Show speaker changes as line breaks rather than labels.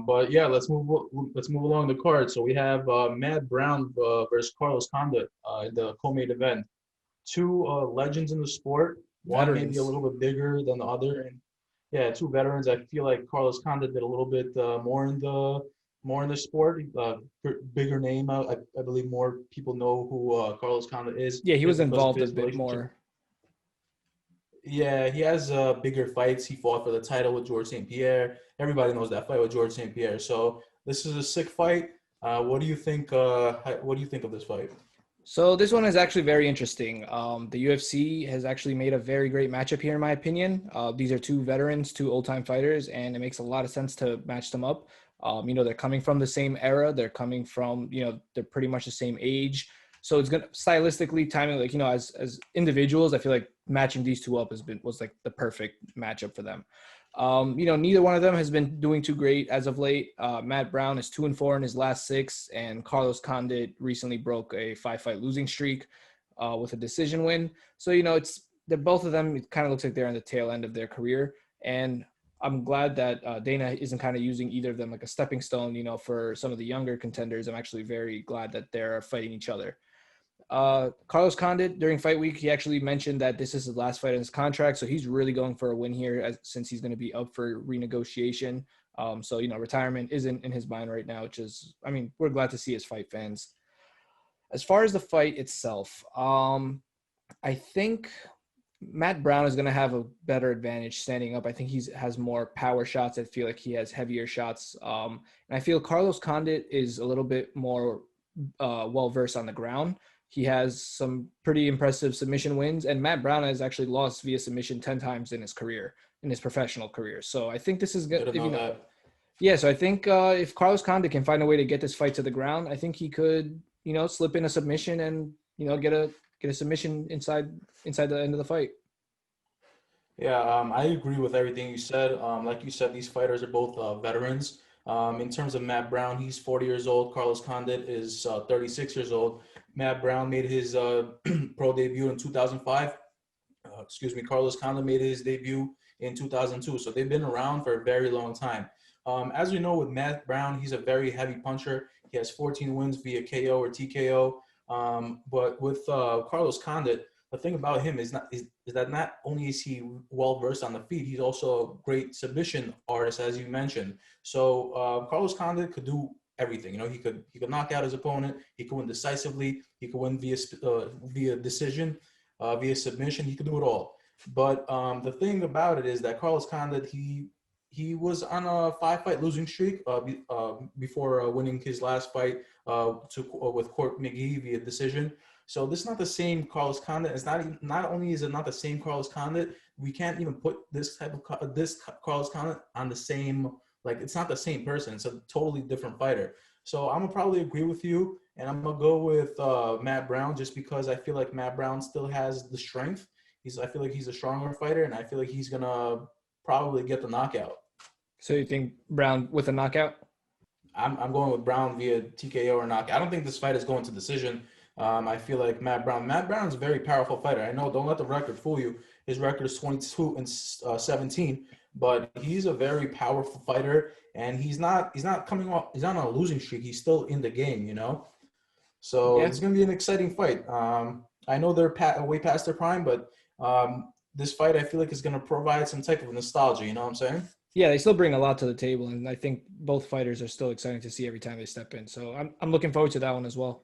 But yeah, let's move along the card. So we have Matt Brown versus Carlos Condit in the co-main event. Two legends in the sport. One maybe a
Veterans.
little bit bigger than the other, and yeah, two veterans. I feel like Carlos Condit did a little bit more in the sport. Bigger name. I believe more people know who Carlos Condit is
Yeah, he was
just because of
involved a
his
bit
relationship.
more.
Yeah, he has bigger fights. He fought for the title with George St. Pierre. Everybody knows that fight with George St. Pierre. So this is a sick fight. What do you think? What do you think of this fight?
So this one is actually very interesting. The UFC has actually made a very great matchup here, in my opinion. These are two veterans, two old-time fighters, and it makes a lot of sense to match them up. They're coming from the same era. They're coming from, they're pretty much the same age. So it's gonna stylistically timing, like, as individuals, I feel like matching these two up was like the perfect matchup for them. Neither one of them has been doing too great as of late. Matt Brown is 2-4 in his last six, and Carlos Condit recently broke a 5-fight losing streak with a decision win. So they're both of them. It kind of looks like they're on the tail end of their career, and I'm glad that Dana isn't kind of using either of them like a stepping stone. For some of the younger contenders, I'm actually very glad that they're fighting each other. Carlos Condit during fight week, he actually mentioned that this is his last fight in his contract, so he's really going for a win here since he's going to be up for renegotiation. So retirement isn't in his mind right now, which is, we're glad to see as fight fans. As far as the fight itself, I think Matt Brown is going to have a better advantage standing up. I think he has more power shots. I feel like he has heavier shots. And I feel Carlos Condit is a little bit more well-versed on the ground. He has some pretty impressive submission wins, and Matt Brown has actually lost via submission 10 times in his career, in his professional career. So I think this is good.
Didn't know that.
Yeah, so I think if Carlos Condit can find a way to get this fight to the ground, I think he could, slip in a submission and, get a submission inside the end of the fight.
Yeah, I agree with everything you said. Like you said, these fighters are both veterans. In terms of Matt Brown, he's 40 years old. Carlos Condit is 36 years old. Matt Brown made his pro debut in 2005. Carlos Condit made his debut in 2002. So they've been around for a very long time. As we know with Matt Brown, he's a very heavy puncher. He has 14 wins via KO or TKO. But with Carlos Condit, the thing about him is that not only is he well versed on the feet, he's also a great submission artist, as you mentioned. So Carlos Condit could do everything. He could knock out his opponent. He could win decisively. He could win via decision, via submission. He could do it all. But the thing about it is that Carlos Condit, he was on a 5-fight losing streak before winning his last fight with Court McGee via decision. So this is not the same Carlos Condit. It's not only is it not the same Carlos Condit, we can't even put this Carlos Condit on the same, like, it's not the same person. It's a totally different fighter. So I'm gonna probably agree with you, and I'm gonna go with Matt Brown just because I feel like Matt Brown still has the strength. I feel like he's a stronger fighter, and I feel like he's gonna probably get the knockout.
So you think Brown with a knockout?
I'm going with Brown via TKO or knockout. I don't think this fight is going to decision. I feel like Matt Brown's a very powerful fighter. I know, don't let the record fool you. His record is 22-17, but he's a very powerful fighter, and he's not coming off. He's not on a losing streak. He's still in the game, So
Yeah.
it's going to be an exciting fight. I know they're way past their prime, but this fight I feel like is going to provide some type of nostalgia. You know what I'm saying?
Yeah, they still bring a lot to the table, and I think both fighters are still exciting to see every time they step in. So I'm looking forward to that one as well.